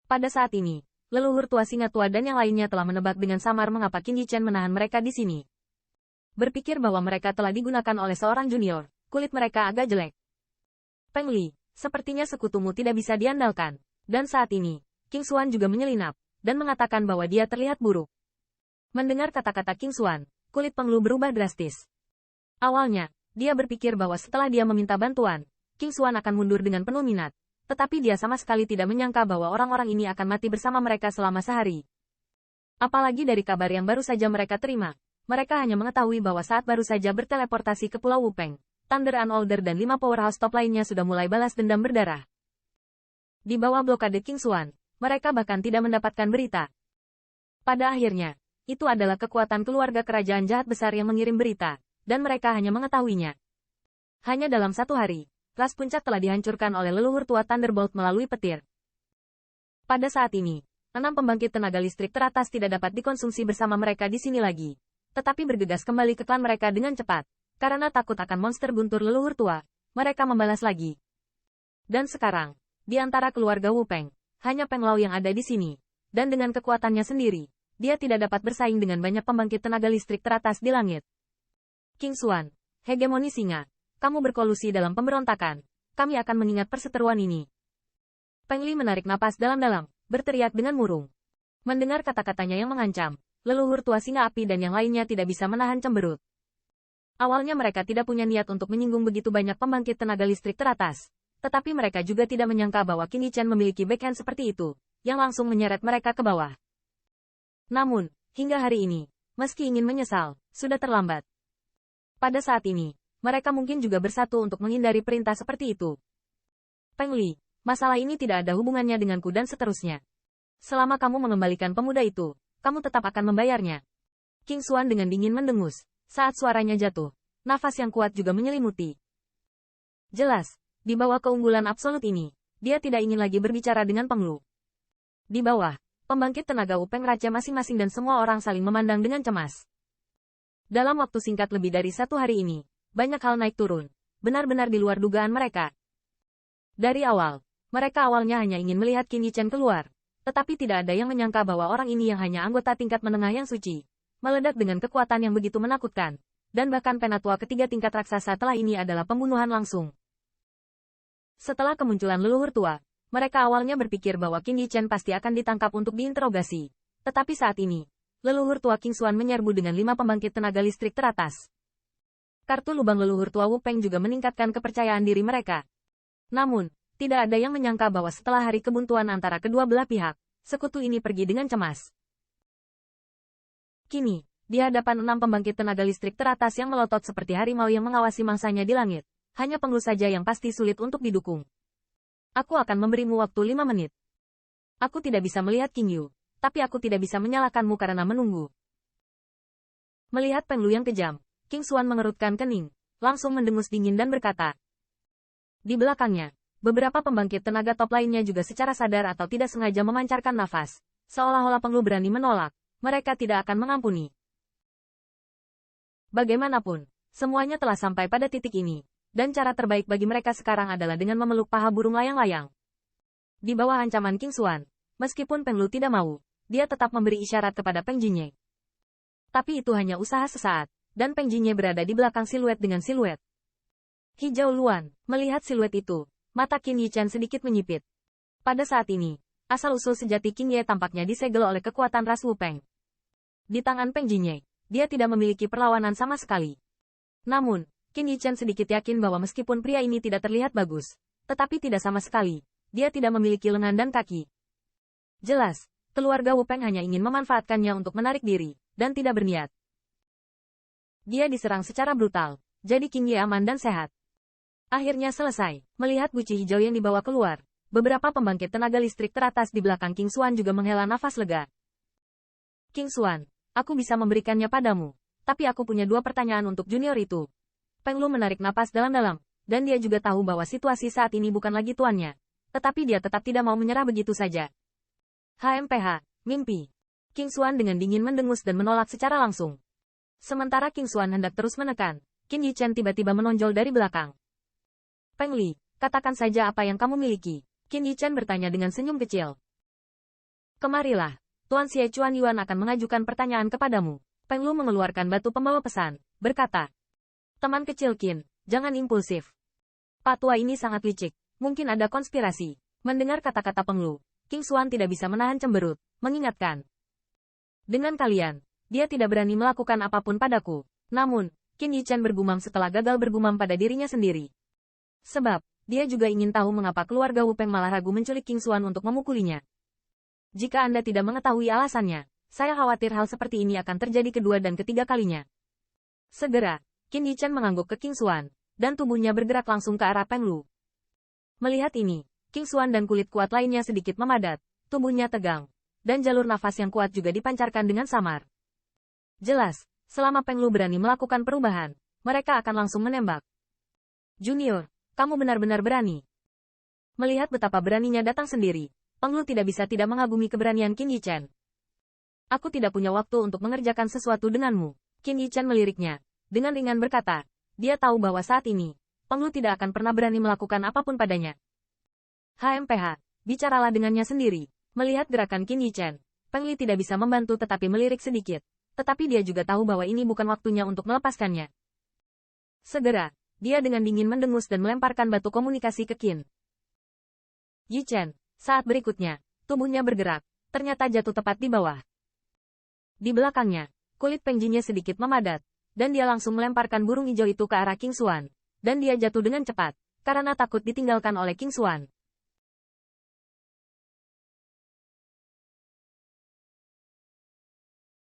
Pada saat ini, leluhur tua singa tua dan yang lainnya telah menebak dengan samar mengapa Qin Yichen menahan mereka di sini. Berpikir bahwa mereka telah digunakan oleh seorang junior, kulit mereka agak jelek. Peng Li, sepertinya sekutumu tidak bisa diandalkan. Dan saat ini, King Xuan juga menyelinap, dan mengatakan bahwa dia terlihat buruk. Mendengar kata-kata King Xuan, kulit Peng Lu berubah drastis. Awalnya, dia berpikir bahwa setelah dia meminta bantuan, King Xuan akan mundur dengan penuh minat. Tetapi dia sama sekali tidak menyangka bahwa orang-orang ini akan mati bersama mereka selama sehari. Apalagi dari kabar yang baru saja mereka terima, mereka hanya mengetahui bahwa saat baru saja berteleportasi ke Pulau Wupeng, Thunder and Older dan 5 powerhouse top lainnya sudah mulai balas dendam berdarah. Di bawah blokade King Xuan, mereka bahkan tidak mendapatkan berita. Pada akhirnya, itu adalah kekuatan keluarga kerajaan jahat besar yang mengirim berita, dan mereka hanya mengetahuinya. Hanya dalam satu hari, kelas puncak telah dihancurkan oleh leluhur tua Thunderbolt melalui petir. Pada saat ini, 6 pembangkit tenaga listrik teratas tidak dapat dikonsumsi bersama mereka di sini lagi, tetapi bergegas kembali ke klan mereka dengan cepat, karena takut akan monster guntur leluhur tua, mereka membalas lagi. Dan sekarang, di antara keluarga Wupeng, hanya Peng Lao yang ada di sini, dan dengan kekuatannya sendiri, dia tidak dapat bersaing dengan banyak pembangkit tenaga listrik teratas di langit. King Xuan, hegemoni singa, kamu berkolusi dalam pemberontakan, kami akan mengingat perseteruan ini. Peng Li menarik napas dalam-dalam, berteriak dengan murung. Mendengar kata-katanya yang mengancam, leluhur tua singa api dan yang lainnya tidak bisa menahan cemberut. Awalnya mereka tidak punya niat untuk menyinggung begitu banyak pembangkit tenaga listrik teratas, tetapi mereka juga tidak menyangka bahwa Qin Yichen memiliki backhand seperti itu, yang langsung menyeret mereka ke bawah. Namun, hingga hari ini, meski ingin menyesal, sudah terlambat. Pada saat ini, mereka mungkin juga bersatu untuk menghindari perintah seperti itu. Peng Li, masalah ini tidak ada hubungannya denganku dan seterusnya. Selama kamu mengembalikan pemuda itu, kamu tetap akan membayarnya. King Xuan dengan dingin mendengus, saat suaranya jatuh, nafas yang kuat juga menyelimuti. Jelas, di bawah keunggulan absolut ini, dia tidak ingin lagi berbicara dengan Peng Lu. Di bawah, pembangkit tenaga Wupeng Raja masing-masing dan semua orang saling memandang dengan cemas. Dalam waktu singkat lebih dari satu hari ini, banyak hal naik turun, benar-benar di luar dugaan mereka. Dari awal, mereka awalnya hanya ingin melihat Qin Yichen keluar, tetapi tidak ada yang menyangka bahwa orang ini yang hanya anggota tingkat menengah yang suci, meledak dengan kekuatan yang begitu menakutkan, dan bahkan penatua ketiga tingkat raksasa telah ini adalah pembunuhan langsung. Setelah kemunculan leluhur tua, mereka awalnya berpikir bahwa Qin Yichen pasti akan ditangkap untuk diinterogasi, tetapi saat ini, leluhur tua King Xuan menyerbu dengan 5 pembangkit tenaga listrik teratas. Kartu lubang leluhur tua Wupeng juga meningkatkan kepercayaan diri mereka. Namun, tidak ada yang menyangka bahwa setelah hari kebuntuan antara kedua belah pihak, sekutu ini pergi dengan cemas. Kini, di hadapan 6 pembangkit tenaga listrik teratas yang melotot seperti harimau yang mengawasi mangsanya di langit, hanya Peng Lu saja yang pasti sulit untuk didukung. Aku akan memberimu waktu 5 menit. Aku tidak bisa melihat King Yu, tapi aku tidak bisa menyalahkanmu karena menunggu. Melihat Peng Lu yang kejam, King Xuan mengerutkan kening, langsung mendengus dingin dan berkata. Di belakangnya, beberapa pembangkit tenaga top lainnya juga secara sadar atau tidak sengaja memancarkan nafas, seolah-olah Peng Lu berani menolak, mereka tidak akan mengampuni. Bagaimanapun, semuanya telah sampai pada titik ini, dan cara terbaik bagi mereka sekarang adalah dengan memeluk paha burung layang-layang. Di bawah ancaman King Xuan, meskipun Peng Lu tidak mau, dia tetap memberi isyarat kepada Peng Jinye. Tapi itu hanya usaha sesaat, dan Peng Jinye berada di belakang siluet dengan siluet. Hijau Luan, melihat siluet itu, mata Qin Yichen sedikit menyipit. Pada saat ini, asal-usul sejati Qin Ye tampaknya disegel oleh kekuatan ras Wupeng. Di tangan Peng Jinye, dia tidak memiliki perlawanan sama sekali. Namun, Qin Yichen sedikit yakin bahwa meskipun pria ini tidak terlihat bagus, tetapi tidak sama sekali, dia tidak memiliki lengan dan kaki. Jelas, keluarga Wupeng hanya ingin memanfaatkannya untuk menarik diri, dan tidak berniat. Dia diserang secara brutal, jadi Qin Ye aman dan sehat. Akhirnya selesai, melihat guci hijau yang dibawa keluar, beberapa pembangkit tenaga listrik teratas di belakang King Xuan juga menghela nafas lega. King Xuan, aku bisa memberikannya padamu, tapi aku punya 2 pertanyaan untuk junior itu. Peng Lu menarik napas dalam-dalam, dan dia juga tahu bahwa situasi saat ini bukan lagi tuannya, tetapi dia tetap tidak mau menyerah begitu saja. HMPH, mimpi. King Xuan dengan dingin mendengus dan menolak secara langsung. Sementara King Xuan hendak terus menekan, Qin Yichen tiba-tiba menonjol dari belakang. Peng Li, katakan saja apa yang kamu miliki. Qin Yichen bertanya dengan senyum kecil. Kemarilah, Tuan Xie Chuan Yuan akan mengajukan pertanyaan kepadamu. Peng Lu mengeluarkan batu pembawa pesan, berkata. Teman kecil Qin, jangan impulsif. Pak tua ini sangat licik, mungkin ada konspirasi. Mendengar kata-kata Peng Lu, King Xuan tidak bisa menahan cemberut, mengingatkan. Dengan kalian, dia tidak berani melakukan apapun padaku. Namun, Qin Yichen bergumam setelah gagal bergumam pada dirinya sendiri. Sebab, dia juga ingin tahu mengapa keluarga Wu Peng malah ragu menculik King Xuan untuk memukulinya. Jika Anda tidak mengetahui alasannya, saya khawatir hal seperti ini akan terjadi kedua dan ketiga kalinya. Segera, Qin Yichen mengangguk ke King Xuan, dan tubuhnya bergerak langsung ke arah Peng Lu. Melihat ini, King Xuan dan kulit kuat lainnya sedikit memadat, tubuhnya tegang, dan jalur nafas yang kuat juga dipancarkan dengan samar. Jelas, selama Peng Lu berani melakukan perubahan, mereka akan langsung menembak. Junior, kamu benar-benar berani. Melihat betapa beraninya datang sendiri, Peng Lu tidak bisa tidak mengagumi keberanian Qin Yichen. Aku tidak punya waktu untuk mengerjakan sesuatu denganmu. Qin Yichen meliriknya, dengan ringan berkata, dia tahu bahwa saat ini, Peng Lu tidak akan pernah berani melakukan apapun padanya. HMPH, bicaralah dengannya sendiri. Melihat gerakan Qin Yichen, Peng Li tidak bisa membantu tetapi melirik sedikit, tetapi dia juga tahu bahwa ini bukan waktunya untuk melepaskannya. Segera, dia dengan dingin mendengus dan melemparkan batu komunikasi ke Qin Yichen. Saat berikutnya, tubuhnya bergerak, ternyata jatuh tepat di bawah. Di belakangnya, kulit Peng Jinnya sedikit memadat, dan dia langsung melemparkan burung hijau itu ke arah King Xuan, dan dia jatuh dengan cepat, karena takut ditinggalkan oleh King Xuan.